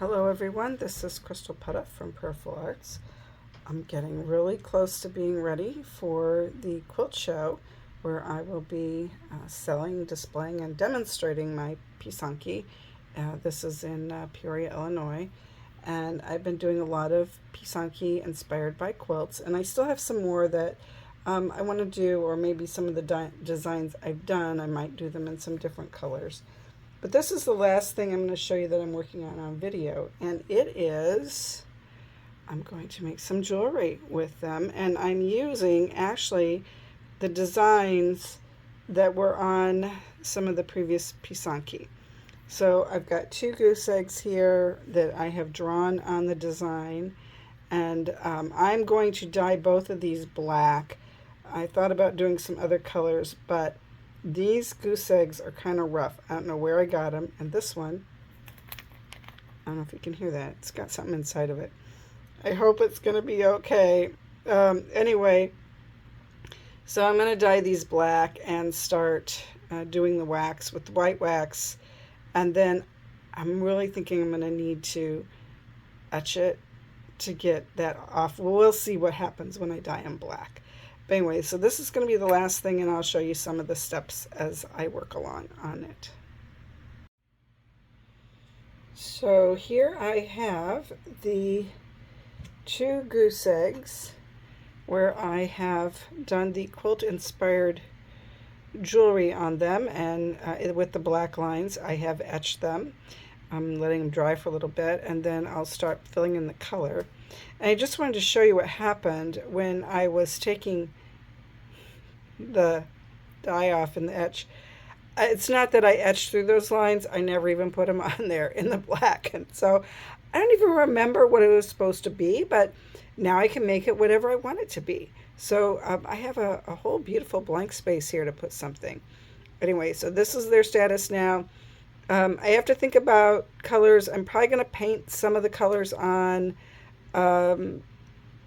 Hello everyone, this is Crystal Potthoff from Peripheral Arts. I'm getting really close to being ready for the quilt show where I will be selling, displaying, and demonstrating my Pysanky. This is in Peoria, Illinois, and I've been doing a lot of Pysanky inspired by quilts, and I still have some more that I want to do, or maybe some of the designs I've done, I might do them in some different colors. But this is the last thing I'm going to show you that I'm working on video, and it is, I'm going to make some jewelry with them, and I'm using actually the designs that were on some of the previous Pysanky. So I've got 2 goose eggs here that I have drawn on the design, and I'm going to dye both of these black. I thought about doing some other colors, but these goose eggs are kind of rough. I don't know where I got them. And this one, I don't know if you can hear that. It's got something inside of it. I hope it's going to be okay. Anyway, so I'm going to dye these black and start doing the wax with the white wax. And then I'm really thinking I'm going to need to etch it to get that off. Well, we'll see what happens when I dye them black. But anyway, so this is going to be the last thing, and I'll show you some of the steps as I work along on it. So here I have the 2 goose eggs where I have done the quilt inspired jewelry on them, and with the black lines I have etched them. I'm letting them dry for a little bit, and then I'll start filling in the color. And I just wanted to show you what happened when I was taking the dye off in the etch. It's not that I etched through those lines. I never even put them on there in the black. And so I don't even remember what it was supposed to be, but now I can make it whatever I want it to be. So I have a whole beautiful blank space here to put something. Anyway, so this is their status now. I have to think about colors. I'm probably going to paint some of the colors on.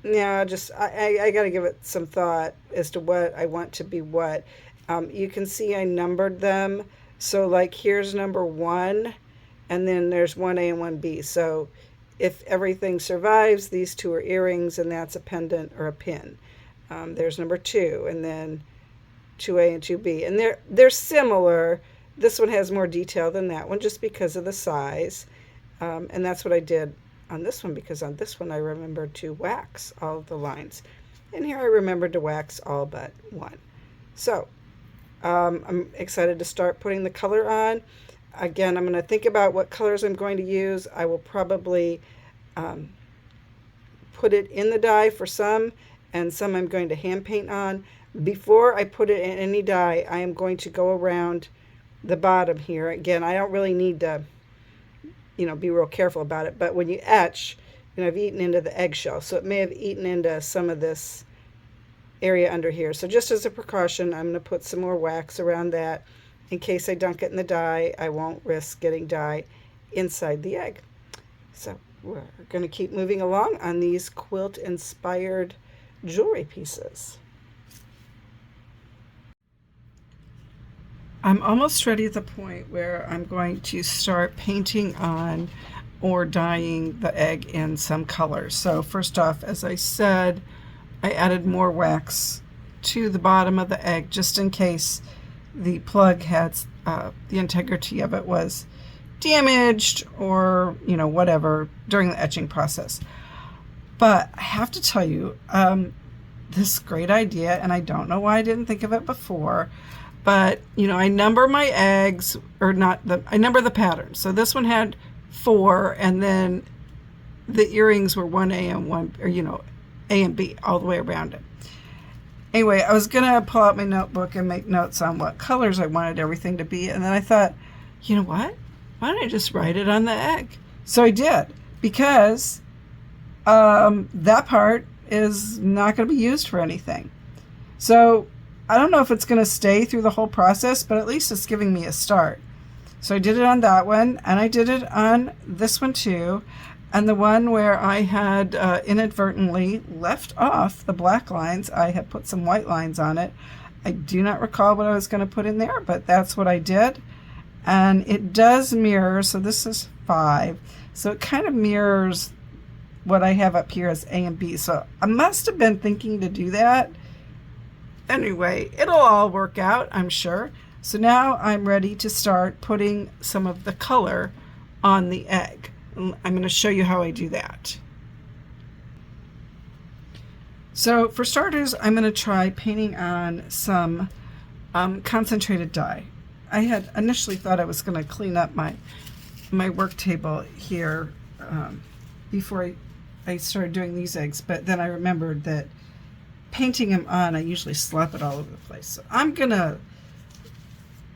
Yeah, just I got to give it some thought as to what I want to be what. You can see I numbered them. So like here's number 1, and then there's 1A and 1B. So if everything survives, these 2 are earrings, and that's a pendant or a pin. There's number 2, and then 2A and 2B. And they're similar. This one has more detail than that one just because of the size. And that's what I did on this one, because on this one I remembered to wax all of the lines, and here I remembered to wax all but 1. So I'm excited to start putting the color on. Again, I'm going to think about what colors I'm going to use. I will probably put it in the dye for some, and some I'm going to hand paint on. Before I put it in any dye, I am going to go around the bottom here. Again, I don't really need to be real careful about it, but when you etch, I've eaten into the eggshell, so it may have eaten into some of this area under here. So just as a precaution, I'm going to put some more wax around that in case I dunk it in the dye. I won't risk getting dye inside the egg. So we're going to keep moving along on these quilt inspired jewelry pieces. I'm almost ready at the point where I'm going to start painting on or dyeing the egg in some colors. So first off, as I said, I added more wax to the bottom of the egg just in case the plug had the integrity of it was damaged or whatever during the etching process. But I have to tell you, this great idea, and I don't know why I didn't think of it before. But, I number my eggs, or I number the pattern. So this one had 4, and then the earrings were 1A and 1, or, A and B, all the way around it. Anyway, I was going to pull out my notebook and make notes on what colors I wanted everything to be. And then I thought, you know what? Why don't I just write it on the egg? So I did, because that part is not going to be used for anything. So I don't know if it's going to stay through the whole process, but at least it's giving me a start. So I did it on that one, and I did it on this one too, and the one where I had inadvertently left off the black lines. I had put some white lines on it. I do not recall what I was going to put in there, but that's what I did. And it does mirror, so this is 5. So it kind of mirrors what I have up here as A and B. So I must have been thinking to do that. Anyway, it'll all work out, I'm sure. So now I'm ready to start putting some of the color on the egg. I'm going to show you how I do that. So for starters, I'm going to try painting on some concentrated dye. I had initially thought I was going to clean up my work table here before I started doing these eggs, but then I remembered that painting them on, I usually slap it all over the place. So I'm going to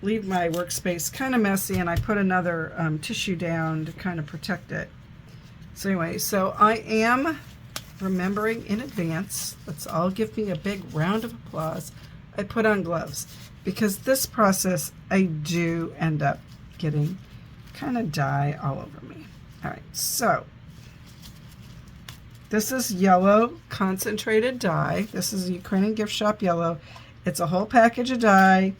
leave my workspace kind of messy, and I put another tissue down to kind of protect it. So anyway, so I am remembering in advance, let's all give me a big round of applause. I put on gloves because this process I do end up getting kind of dye all over me. All right, so this is yellow concentrated dye. This is Ukrainian gift shop yellow. It's a whole package of dye.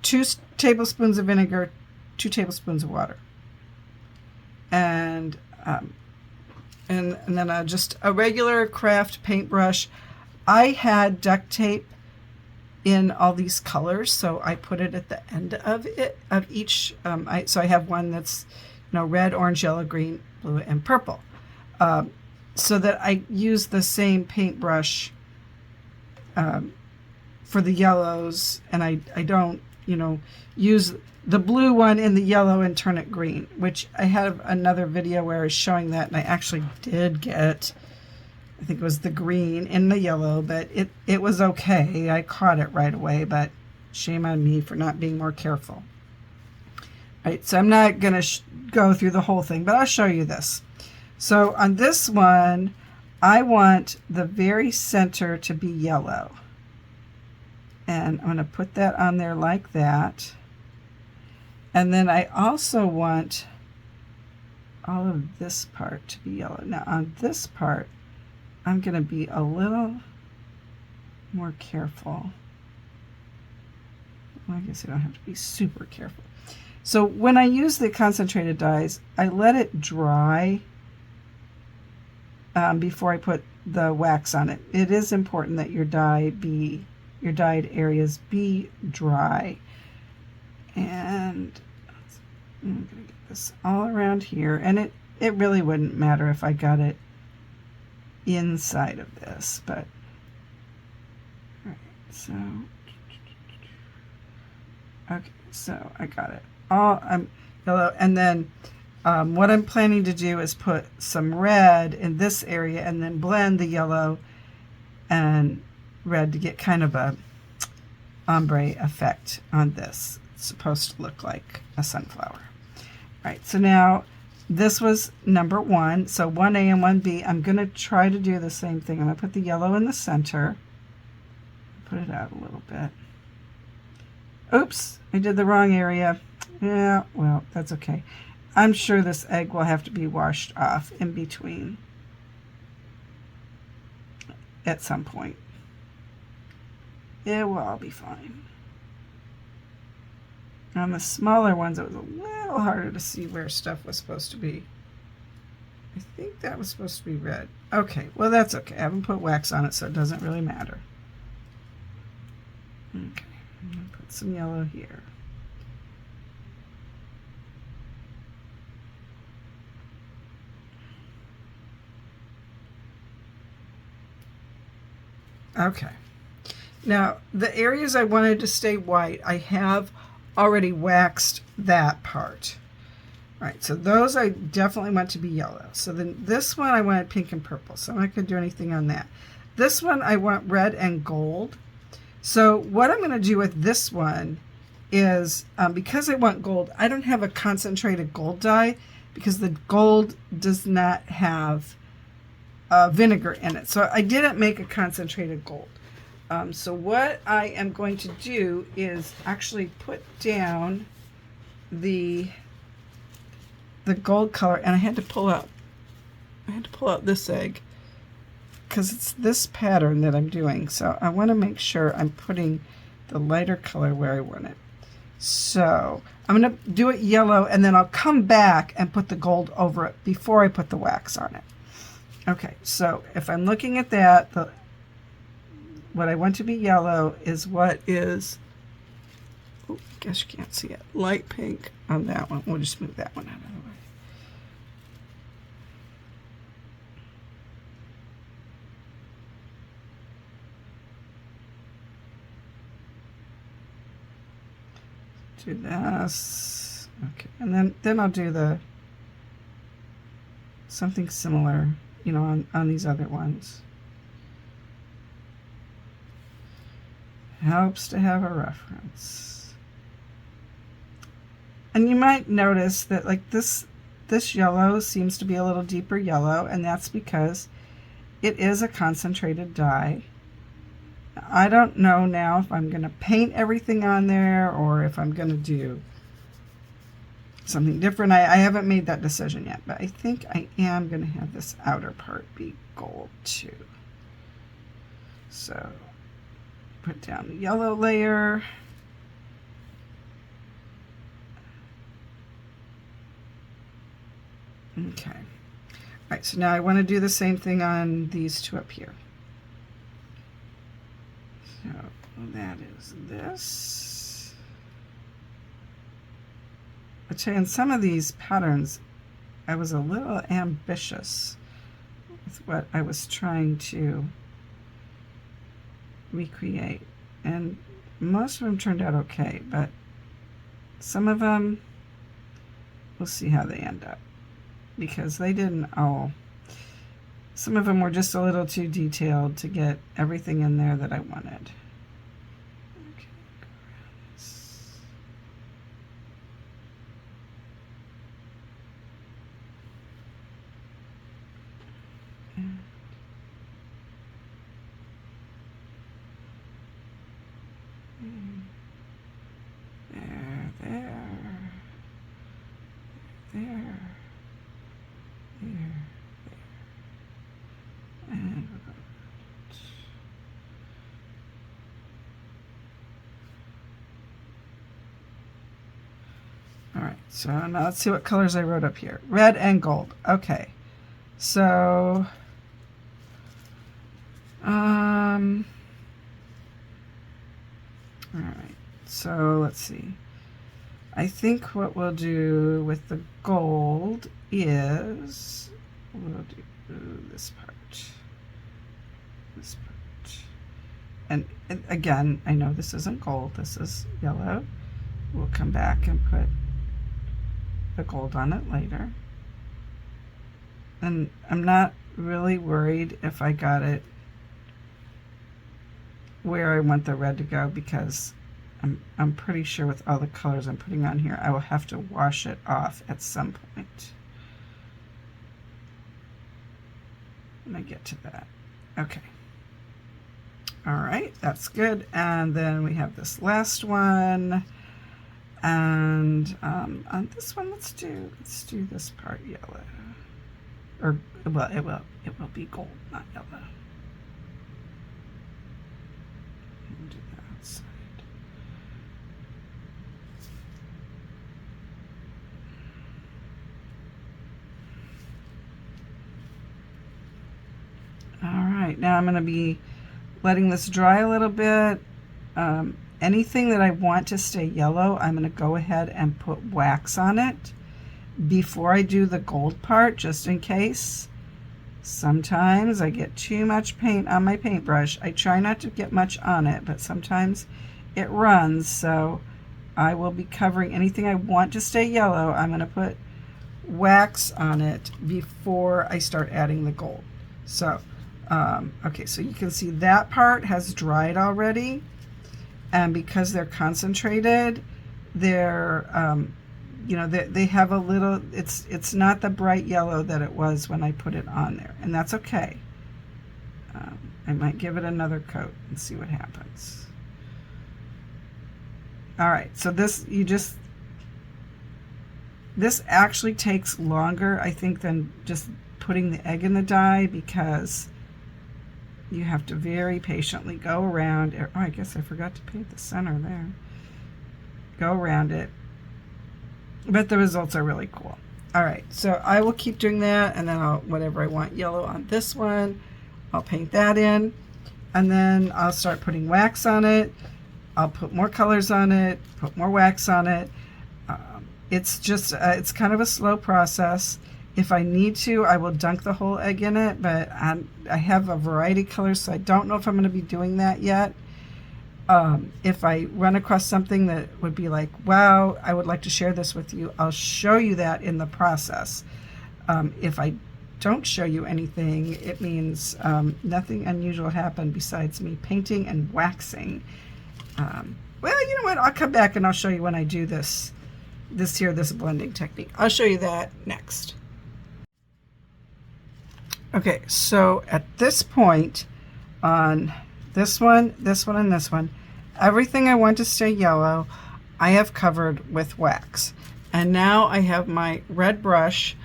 2 tablespoons of vinegar, 2 tablespoons of water, and then just a regular craft paintbrush. I had duct tape in all these colors, so I put it at the end of each. So I have one that's red, orange, yellow, green, blue, and purple, so that I use the same paintbrush for the yellows, and I don't use the blue one in the yellow and turn it green, which I have another video where I was showing that, and I actually did get, I think it was the green in the yellow, but it was okay. I caught it right away, but shame on me for not being more careful. All right, so I'm not going to go through the whole thing, but I'll show you this. So on this one, I want the very center to be yellow. And I'm going to put that on there like that. And then I also want all of this part to be yellow. Now on this part, I'm going to be a little more careful. Well, I guess I don't have to be super careful. So when I use the concentrated dyes, I let it dry before I put the wax on it. It is important that your dyed areas be dry. And I'm going to get this all around here, and it really wouldn't matter if I got it inside of this, but all right, so okay, so I got it all yellow, and then what I'm planning to do is put some red in this area and then blend the yellow and red to get kind of a ombre effect on this. It's supposed to look like a sunflower. All right, so now this was number 1, so 1A and 1B. I'm going to try to do the same thing. I'm going to put the yellow in the center. Put it out a little bit. Oops, I did the wrong area. Yeah, well, that's okay. I'm sure this egg will have to be washed off in between at some point. It will all be fine. On the smaller ones, it was a little harder to see where stuff was supposed to be. I think that was supposed to be red. Okay, well that's okay. I haven't put wax on it, so it doesn't really matter. Okay, I'm going to put some yellow here. Okay. Now, the areas I wanted to stay white, I have already waxed that part. All right, so those I definitely want to be yellow. So then this one I wanted pink and purple, so I'm not going to do anything on that. This one I want red and gold. So what I'm going to do with this one is, because I want gold, I don't have a concentrated gold dye because the gold does not have vinegar in it. So I didn't make a concentrated gold. So what I am going to do is actually put down the gold color, and I had to pull out this egg because it's this pattern that I'm doing. So I want to make sure I'm putting the lighter color where I want it. So I'm going to do it yellow, and then I'll come back and put the gold over it before I put the wax on it. Okay, so if I'm looking at that, what I want to be yellow is what is, oh, I guess you can't see it, light pink on that one. We'll just move that one out of the way. Do this, okay, and then I'll do something similar, you know, on these other ones. Helps to have a reference. And you might notice that like this yellow seems to be a little deeper yellow, and that's because it is a concentrated dye. I don't know now if I'm going to paint everything on there or if I'm going to do something different. I haven't made that decision yet, but I think I am going to have this outer part be gold too. So put down the yellow layer. Okay. All right, so now I want to do the same thing on these two up here. So that is this. I tell you, in some of these patterns, I was a little ambitious with what I was trying to recreate. And most of them turned out okay, but some of them, we'll see how they end up. Because they didn't all, some of them were just a little too detailed to get everything in there that I wanted. Okay, go around this. And there. And all right, so now let's see what colors I wrote up here. Red and gold. Okay, so all right, so let's see. I think what we'll do with the gold is we'll do this part. This part. And again, I know this isn't gold, this is yellow. We'll come back and put the gold on it later. And I'm not really worried if I got it where I want the red to go, because I'm pretty sure with all the colors I'm putting on here, I will have to wash it off at some point when I get to that. Okay. All right, that's good. And then we have this last one. And on this one, let's do this part yellow. Or well, it will be gold, not yellow. Do that outside. All right, now I'm going to be letting this dry a little bit. Anything that I want to stay yellow, I'm going to go ahead and put wax on it before I do the gold part, just in case. Sometimes I get too much paint on my paintbrush. I try not to get much on it, but sometimes it runs, so I will be covering anything I want to stay yellow. I'm going to put wax on it before I start adding the gold. So okay, so you can see that part has dried already, and because they're concentrated, they're you know, they have a little, it's not the bright yellow that it was when I put it on there, and that's okay. I might give it another coat and see what happens. All right, so this actually takes longer, I think, than just putting the egg in the dye, because you have to very patiently go around. Oh, I guess I forgot to paint the center there. go around it. But the results are really cool. All right, so I will keep doing that, and then whatever I want yellow on this one, I'll paint that in, and then I'll start putting wax on it. I'll put more colors on it, put more wax on it. It's just, it's kind of a slow process. If I need to, I will dunk the whole egg in it, but I have a variety of colors, so I don't know if I'm going to be doing that yet. If I run across something that would be like, wow, I would like to share this with you, I'll show you that in the process. If I don't show you anything, it means nothing unusual happened besides me painting and waxing. Well, you know what? I'll come back and I'll show you when I do this blending technique. I'll show you that next. Okay, so at this point on this one, and this one, everything I want to stay yellow, I have covered with wax. And now I have my red brush.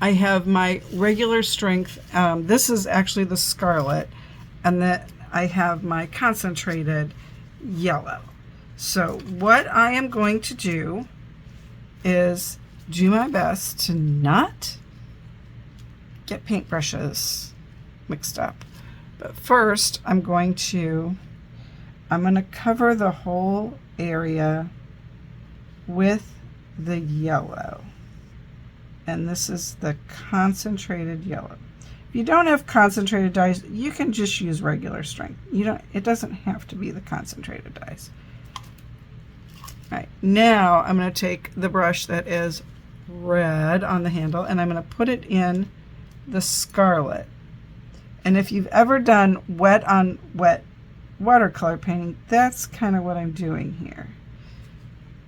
I have my regular strength. This is actually the scarlet. And then I have my concentrated yellow. So what I am going to do is do my best to not get paintbrushes mixed up. But first I'm going to cover the whole area with the yellow. And this is the concentrated yellow. If you don't have concentrated dyes, you can just use regular strength. It doesn't have to be the concentrated dyes. All right, now I'm going to take the brush that is red on the handle and I'm going to put it in the scarlet. And if you've ever done wet on wet watercolor painting, that's kind of what I'm doing here.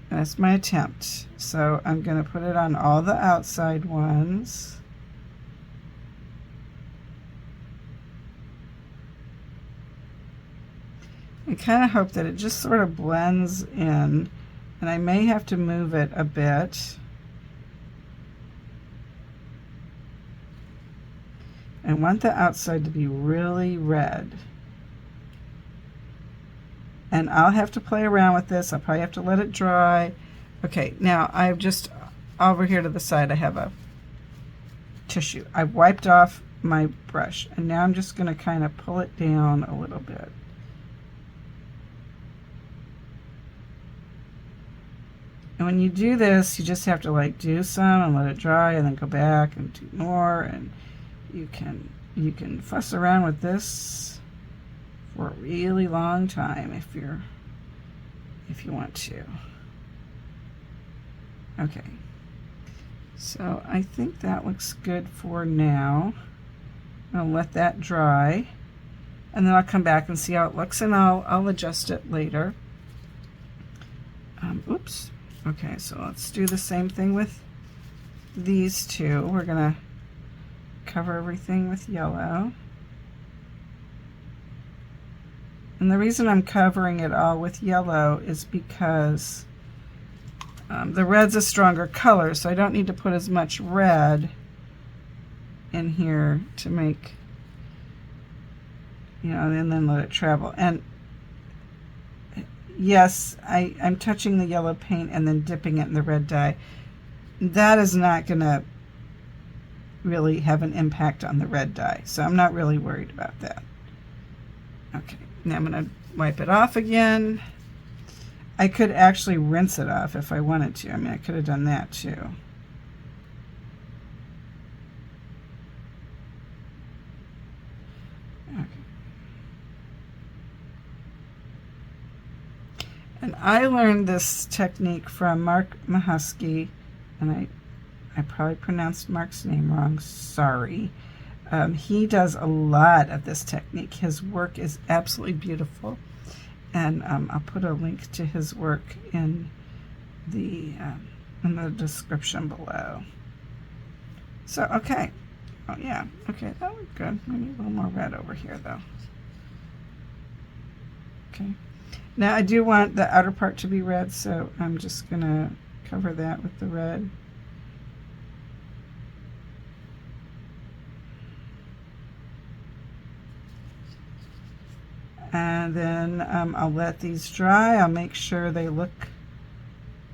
That's my attempt. So I'm going to put it on all the outside ones. I kind of hope that it just sort of blends in, and I may have to move it a bit. I want the outside to be really red. And I'll have to play around with this. I'll probably have to let it dry. Okay, now I've just, over here to the side, I have a tissue. I've wiped off my brush, and now I'm just going to kind of pull it down a little bit. And when you do this, you just have to like do some and let it dry and then go back and do more, and you can fuss around with this for a really long time if you want to. Okay. So I think that looks good for now. I'll let that dry, and then I'll come back and see how it looks, and I'll adjust it later. Oops. Okay, so let's do the same thing with these two. We're gonna cover everything with yellow. And the reason I'm covering it all with yellow is because the red's a stronger color, so I don't need to put as much red in here to make, and then let it travel. And yes, I'm touching the yellow paint and then dipping it in the red dye. That is not going to really have an impact on the red dye, so I'm not really worried about that. Okay, now I'm going to wipe it off again. I could actually rinse it off if I wanted to. I mean, I could have done that too. Okay. And I learned this technique from Mark Mahusky, and I probably pronounced Mark's name wrong, sorry. He does a lot of this technique. His work is absolutely beautiful, and I'll put a link to his work in the description below. So, okay. Oh, yeah. Okay, that looked good. Maybe a little more red over here, though. Okay. Now, I do want the outer part to be red, so I'm just going to cover that with the red. And then I'll let these dry. I'll make sure they look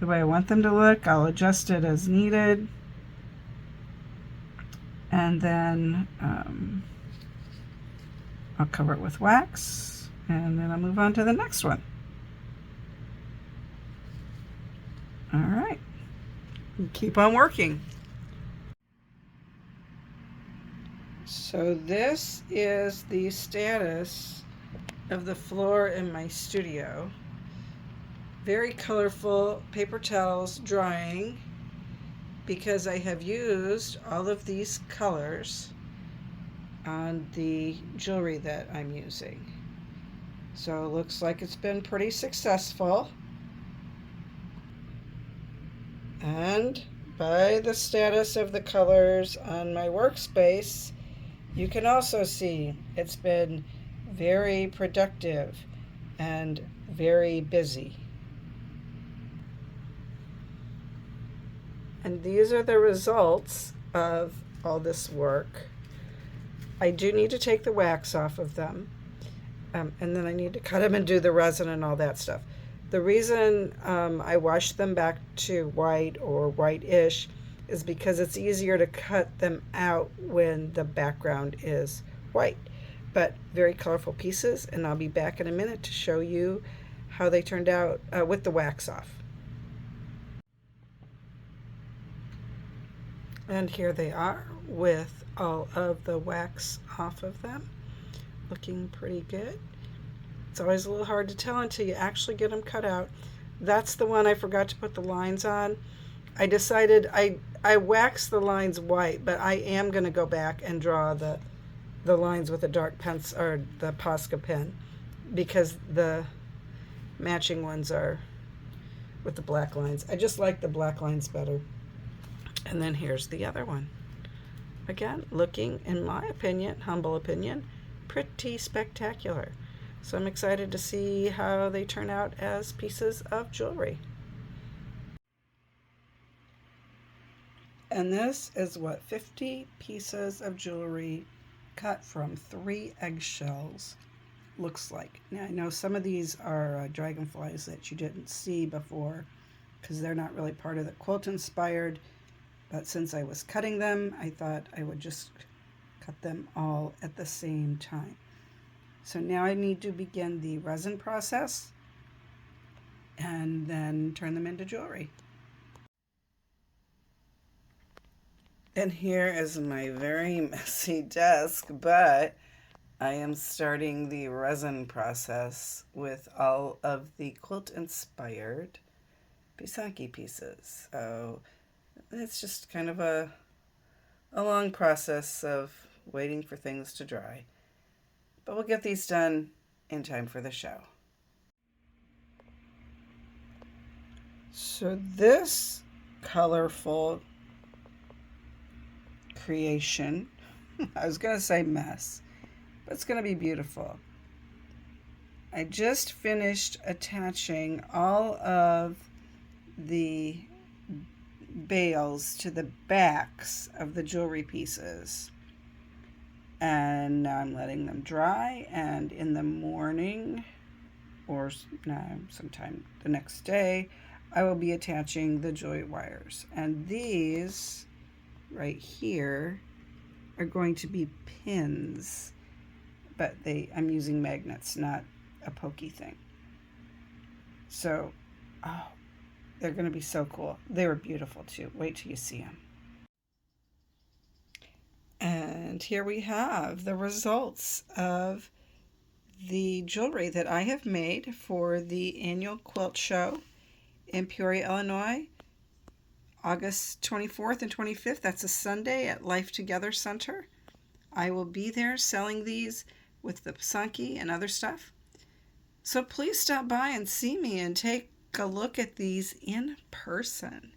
the way I want them to look. I'll adjust it as needed. And then I'll cover it with wax, and then I'll move on to the next one. All right, keep on working. So this is the status of the floor in my studio. Very colorful paper towels drying because I have used all of these colors on the jewelry that I'm using. So it looks like it's been pretty successful. And by the status of the colors on my workspace, you can also see it's been very productive and very busy. And these are the results of all this work. I do need to take the wax off of them, and then I need to cut them and do the resin and all that stuff. The reason I wash them back to white or white-ish is because it's easier to cut them out when the background is white. But very colorful pieces, and I'll be back in a minute to show you how they turned out with the wax off. And here they are with all of the wax off of them. Looking pretty good. It's always a little hard to tell until you actually get them cut out. That's the one I forgot to put the lines on. I decided I waxed the lines white, but I am going to go back and draw the lines with a dark pencil or the Posca pen, because the matching ones are with the black lines. I just like the black lines better. And then here's the other one. Again, looking, in my opinion, humble opinion, pretty spectacular. So I'm excited to see how they turn out as pieces of jewelry. And this is what 50 pieces of jewelry cut from 3 eggshells looks like. Now I know some of these are dragonflies that you didn't see before because they're not really part of the quilt inspired, but since I was cutting them, I thought I would just cut them all at the same time. So now I need to begin the resin process and then turn them into jewelry. And here is my very messy desk, but I am starting the resin process with all of the quilt-inspired Pysanky pieces. So it's just kind of a long process of waiting for things to dry. But we'll get these done in time for the show. So this colorful creation, I was going to say mess, but it's going to be beautiful. I just finished attaching all of the bales to the backs of the jewelry pieces. And now I'm letting them dry, and in the morning or sometime the next day, I will be attaching the jewelry wires. And these right here are going to be pins, but I'm using magnets, not a pokey thing. So, they're going to be so cool. They were beautiful too. Wait till you see them. And here we have the results of the jewelry that I have made for the annual quilt show in Peoria, Illinois, August 24th and 25th. That's a Sunday at Life Together Center. I will be there selling these with the Pysanky and other stuff. So please stop by and see me and take a look at these in person.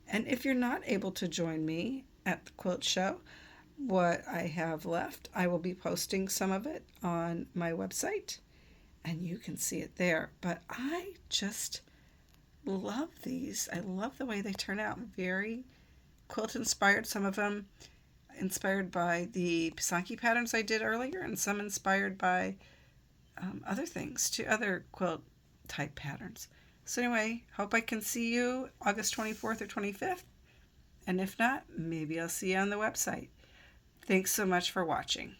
And if you're not able to join me at the quilt show, what I have left, I will be posting some of it on my website, and you can see it there. But I just love these. I love the way they turn out. Very quilt inspired. Some of them inspired by the Pysanky patterns I did earlier, and some inspired by other things, to other quilt type patterns. So anyway, hope I can see you August 24th or 25th. And if not, maybe I'll see you on the website. Thanks so much for watching.